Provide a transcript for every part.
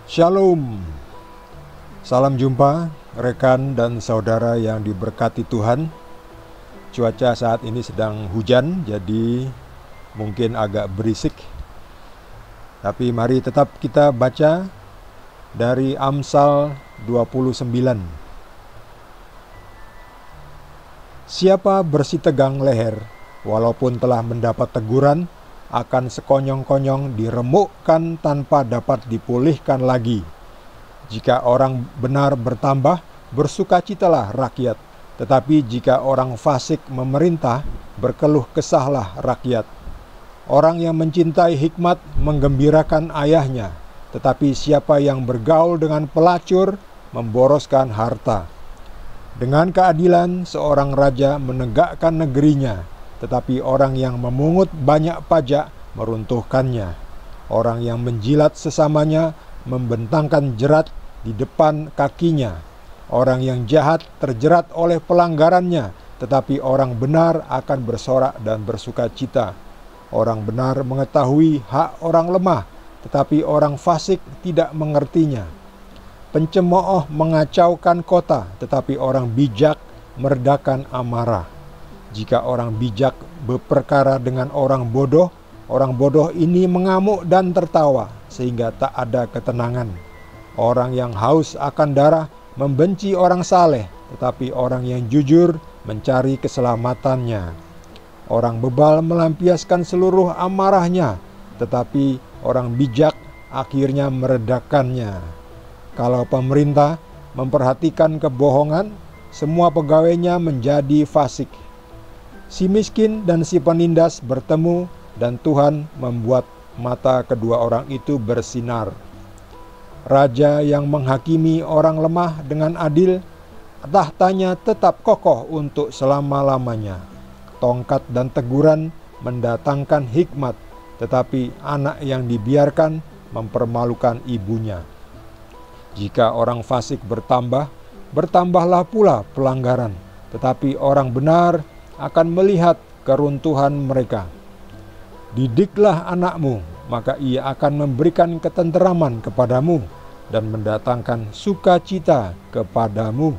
Shalom, salam jumpa rekan dan saudara yang diberkati Tuhan. Cuaca saat ini sedang hujan, jadi mungkin agak berisik. Tapi mari tetap kita baca dari Amsal 29. Siapa bersih tegang leher, walaupun telah mendapat teguran, akan sekonyong-konyong diremukkan tanpa dapat dipulihkan lagi. Jika orang benar bertambah, bersukacitalah rakyat. Tetapi jika orang fasik memerintah, berkeluh kesahlah rakyat. Orang yang mencintai hikmat menggembirakan ayahnya, tetapi siapa yang bergaul dengan pelacur memboroskan harta. Dengan keadilan seorang raja menegakkan negerinya, tetapi orang yang memungut banyak pajak meruntuhkannya. Orang yang menjilat sesamanya membentangkan jerat di depan kakinya. Orang yang jahat terjerat oleh pelanggarannya, tetapi orang benar akan bersorak dan bersukacita. Orang benar mengetahui hak orang lemah, tetapi orang fasik tidak mengertinya. Pencemooh mengacaukan kota, tetapi orang bijak meredakan amarah. Jika orang bijak berperkara dengan orang bodoh ini mengamuk dan tertawa, sehingga tak ada ketenangan. Orang yang haus akan darah membenci orang saleh, tetapi orang yang jujur mencari keselamatannya. Orang bebal melampiaskan seluruh amarahnya, tetapi orang bijak akhirnya meredakannya. Kalau pemerintah memperhatikan kebohongan, semua pegawainya menjadi fasik. Si miskin dan si penindas bertemu, dan Tuhan membuat mata kedua orang itu bersinar. Raja yang menghakimi orang lemah dengan adil, tahtanya tetap kokoh untuk selama-lamanya. Tongkat dan teguran mendatangkan hikmat, tetapi anak yang dibiarkan mempermalukan ibunya. Jika orang fasik bertambah, bertambahlah pula pelanggaran, tetapi orang benar akan melihat keruntuhan mereka. Didiklah anakmu, maka ia akan memberikan ketenteraman kepadamu dan mendatangkan sukacita kepadamu.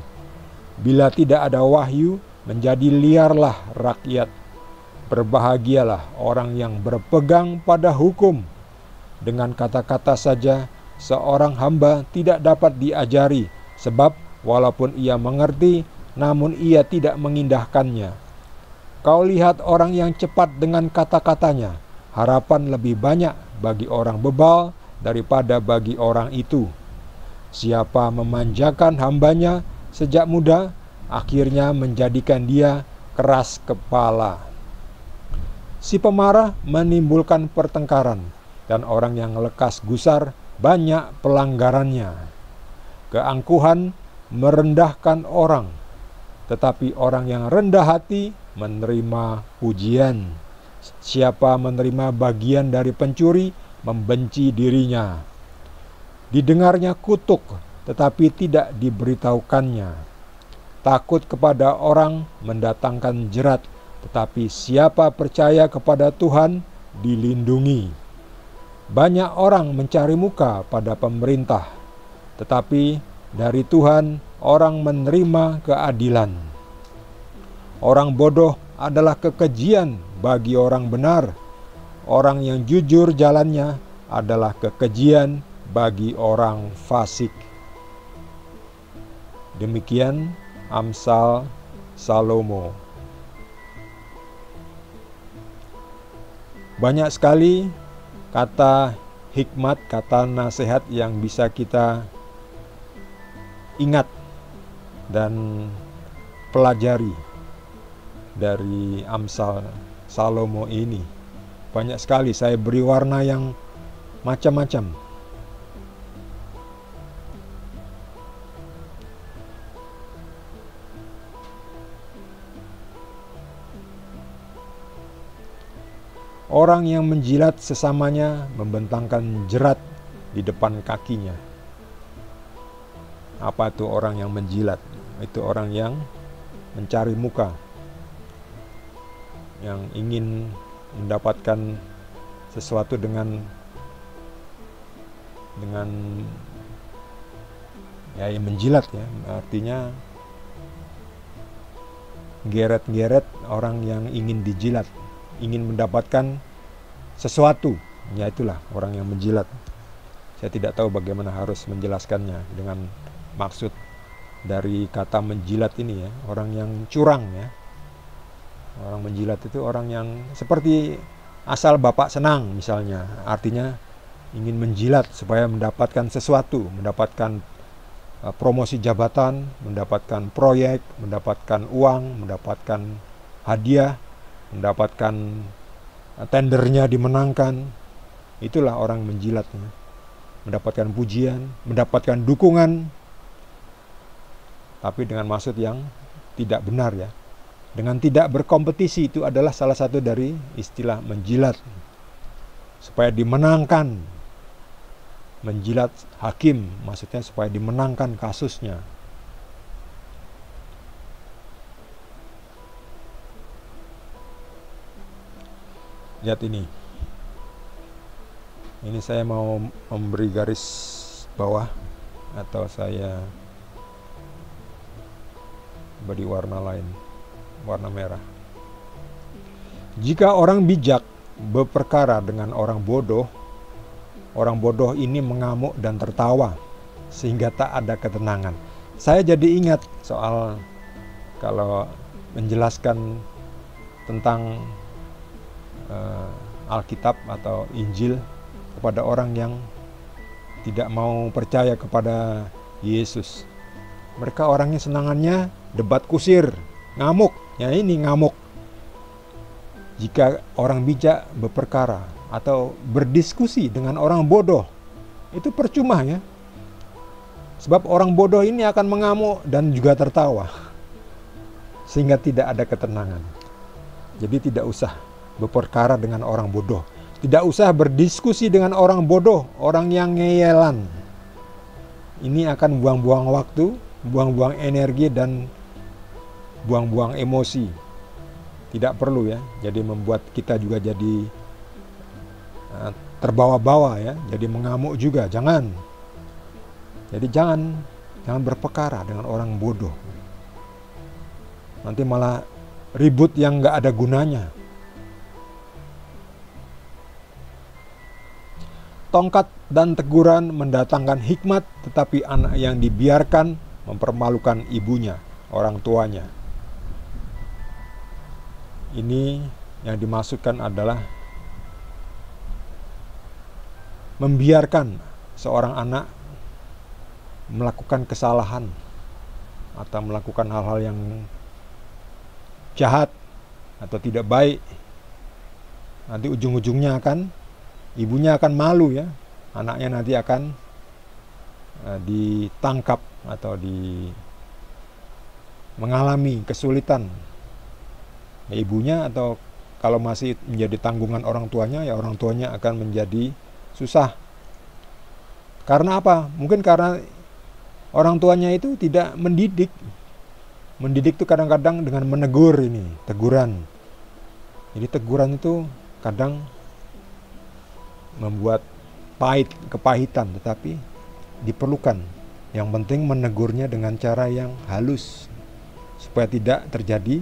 Bila tidak ada wahyu, menjadi liarlah rakyat. Berbahagialah orang yang berpegang pada hukum. Dengan kata-kata saja, seorang hamba tidak dapat diajari, sebab walaupun ia mengerti, namun ia tidak mengindahkannya. Kau lihat orang yang cepat dengan kata-katanya, harapan lebih banyak bagi orang bebal daripada bagi orang itu. Siapa memanjakan hambanya sejak muda, akhirnya menjadikan dia keras kepala. Si pemarah menimbulkan pertengkaran, dan orang yang lekas gusar banyak pelanggarannya. Keangkuhan merendahkan orang, tetapi orang yang rendah hati menerima pujian. Siapa menerima bagian dari pencuri membenci dirinya. Didengarnya kutuk, tetapi tidak diberitahukannya. Takut kepada orang mendatangkan jerat, tetapi siapa percaya kepada Tuhan dilindungi. Banyak orang mencari muka pada pemerintah, tetapi dari Tuhan orang menerima keadilan. Orang bodoh adalah kekejian bagi orang benar. Orang yang jujur jalannya adalah kekejian bagi orang fasik. Demikian Amsal Salomo. Banyak sekali kata hikmat, kata nasihat yang bisa kita ingat dan pelajari dari Amsal Salomo ini. Banyak sekali, saya beri warna yang macam-macam. Orang yang menjilat sesamanya membentangkan jerat di depan kakinya. Apa itu orang yang menjilat? Itu orang yang mencari muka, yang ingin mendapatkan sesuatu dengan Ya, menjilat ya, artinya geret-geret orang yang ingin dijilat, ingin mendapatkan sesuatu. Ya, itulah orang yang menjilat. Saya tidak tahu bagaimana harus menjelaskannya dengan maksud dari kata menjilat ini ya, orang yang curang ya. Orang menjilat itu orang yang seperti asal bapak senang misalnya, artinya ingin menjilat supaya mendapatkan sesuatu, mendapatkan promosi jabatan, mendapatkan proyek, mendapatkan uang, mendapatkan hadiah, mendapatkan tendernya dimenangkan. Itulah orang menjilatnya. Mendapatkan pujian, mendapatkan dukungan, tapi dengan maksud yang tidak benar ya. Dengan tidak berkompetisi, itu adalah salah satu dari istilah menjilat. Supaya dimenangkan. Menjilat hakim, maksudnya supaya dimenangkan kasusnya. Lihat ini. Ini saya mau memberi garis bawah, atau saya beri warna lain, warna merah. Jika orang bijak berperkara dengan orang bodoh ini mengamuk dan tertawa sehingga tak ada ketenangan. Saya jadi ingat soal kalau menjelaskan tentang Alkitab atau Injil kepada orang yang tidak mau percaya kepada Yesus. Mereka orangnya senangannya debat kusir, ngamuk. Ya, ini ngamuk. Jika orang bijak berperkara atau berdiskusi dengan orang bodoh, itu percuma ya. Sebab orang bodoh ini akan mengamuk dan juga tertawa, sehingga tidak ada ketenangan. Jadi tidak usah berperkara dengan orang bodoh. Tidak usah berdiskusi dengan orang bodoh, orang yang ngeyelan. Ini akan buang-buang waktu, buang-buang energi, dan buang-buang emosi. Tidak perlu ya, jadi membuat kita juga jadi terbawa-bawa ya, jadi mengamuk juga. Jangan. Jadi jangan berperkara dengan orang bodoh. Nanti malah ribut yang gak ada gunanya. Tongkat dan teguran mendatangkan hikmat, tetapi anak yang dibiarkan mempermalukan ibunya, orang tuanya. Ini yang dimaksudkan adalah membiarkan seorang anak melakukan kesalahan atau melakukan hal-hal yang jahat atau tidak baik. Nanti ujung-ujungnya ibunya akan malu ya. Anaknya nanti akan ditangkap atau mengalami kesulitan. Ya, ibunya, atau kalau masih menjadi tanggungan orang tuanya, ya orang tuanya akan menjadi susah. Karena apa? Mungkin karena orang tuanya itu tidak mendidik. Mendidik itu kadang-kadang dengan menegur ini, teguran. Jadi teguran itu kadang membuat kepahitan, tetapi diperlukan. Yang penting menegurnya dengan cara yang halus, supaya tidak terjadi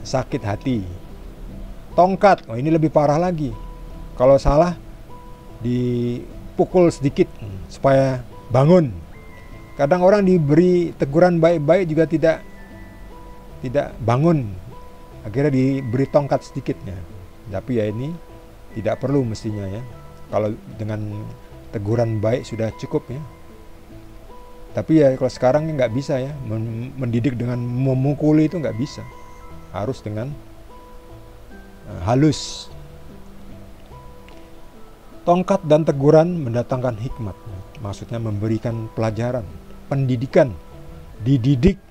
sakit hati. Tongkat, ini lebih parah lagi. Kalau salah dipukul sedikit supaya bangun. Kadang orang diberi teguran baik-baik juga tidak bangun. Akhirnya diberi tongkat sedikitnya. Tapi ya ini tidak perlu mestinya ya. Kalau dengan teguran baik sudah cukup ya. Tapi ya kalau sekarang nggak bisa ya, mendidik dengan memukuli itu nggak bisa. Harus dengan halus. Tongkat dan teguran mendatangkan hikmat. Maksudnya memberikan pelajaran, pendidikan, dididik.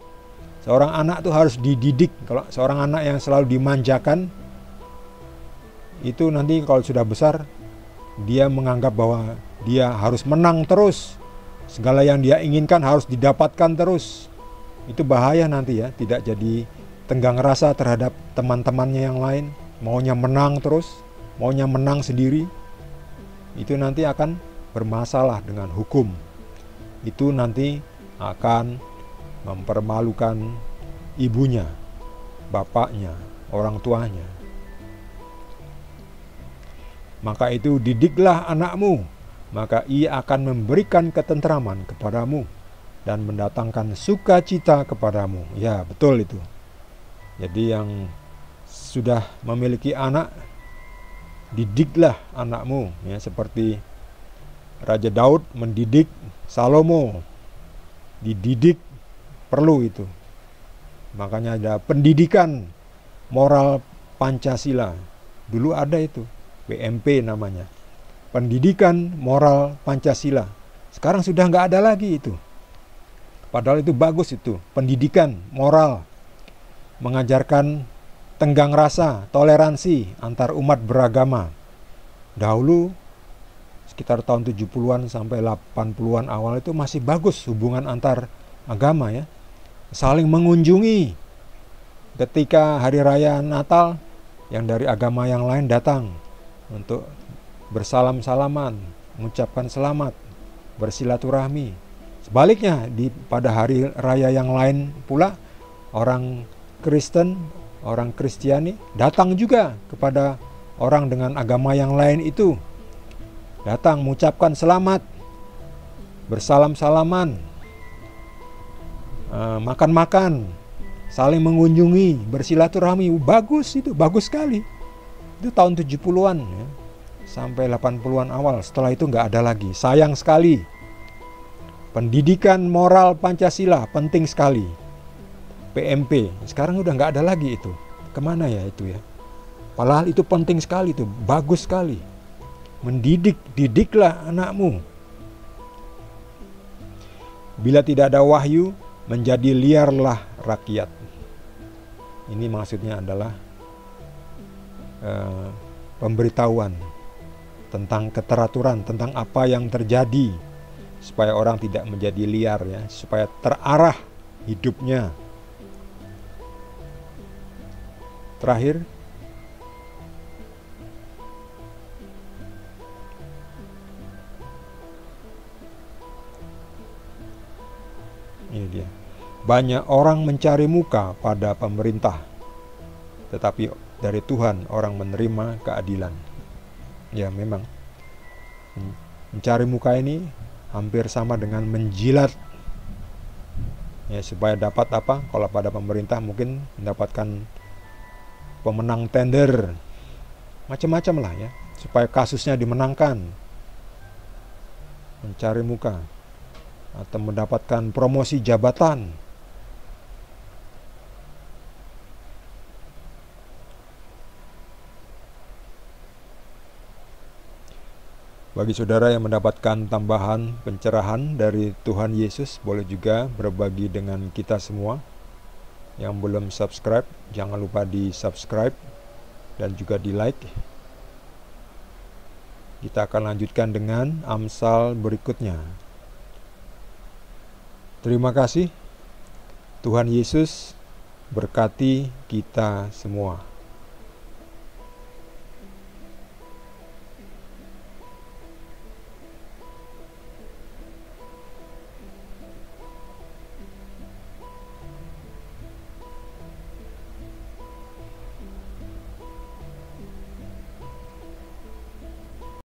Seorang anak itu harus dididik. Kalau seorang anak yang selalu dimanjakan, itu nanti kalau sudah besar, dia menganggap bahwa dia harus menang terus. Segala yang dia inginkan harus didapatkan terus. Itu bahaya nanti ya, tidak jadi tenggang rasa terhadap teman-temannya yang lain. Maunya menang terus, maunya menang sendiri. Itu nanti akan bermasalah dengan hukum. itu nanti akan mempermalukan ibunya, bapaknya, orang tuanya. Maka itu didiklah anakmu, maka ia akan memberikan ketentraman kepadamu dan mendatangkan sukacita kepadamu. Ya, betul itu. Jadi yang sudah memiliki anak, didiklah anakmu, ya, seperti Raja Daud mendidik Salomo. Dididik perlu itu. Makanya ada pendidikan moral Pancasila. Dulu ada itu, PMP namanya. Pendidikan moral Pancasila. Sekarang sudah nggak ada lagi itu. Padahal itu bagus itu, pendidikan moral. Mengajarkan tenggang rasa, toleransi antar umat beragama. Dahulu sekitar tahun 70-an sampai 80-an awal itu masih bagus hubungan antar agama, ya. Saling mengunjungi. Ketika hari raya Natal, yang dari agama yang lain datang untuk bersalam-salaman, mengucapkan selamat, bersilaturahmi. Sebaliknya pada hari raya yang lain pula, orang Kristen, orang Kristiani datang juga kepada orang dengan agama yang lain itu. Datang mengucapkan selamat, bersalam-salaman, makan-makan, saling mengunjungi, bersilaturahmi. Bagus itu, bagus sekali. Itu tahun 70-an, ya, sampai 80-an awal. Setelah itu nggak ada lagi. Sayang sekali. Pendidikan moral Pancasila penting sekali. PMP, sekarang udah nggak ada lagi itu. Kemana ya itu, ya? Padahal itu penting sekali, itu bagus sekali. Mendidik, didiklah anakmu. Bila tidak ada wahyu, menjadi liarlah rakyat. Ini maksudnya adalah pemberitahuan tentang keteraturan, tentang apa yang terjadi, supaya orang tidak menjadi liar, ya, supaya terarah hidupnya. Terakhir, ini dia. Banyak orang mencari muka pada pemerintah, tetapi dari Tuhan orang menerima keadilan. Ya, memang mencari muka ini hampir sama dengan menjilat, ya, supaya dapat apa? Kalau pada pemerintah mungkin mendapatkan pemenang tender, macam-macam lah, ya, supaya kasusnya dimenangkan. Mencari muka atau mendapatkan promosi jabatan. Bagi saudara yang mendapatkan tambahan pencerahan dari Tuhan Yesus, boleh juga berbagi dengan kita semua. Yang belum subscribe, jangan lupa di subscribe dan juga di like. Kita akan lanjutkan dengan Amsal berikutnya. Terima kasih. Tuhan Yesus berkati kita semua.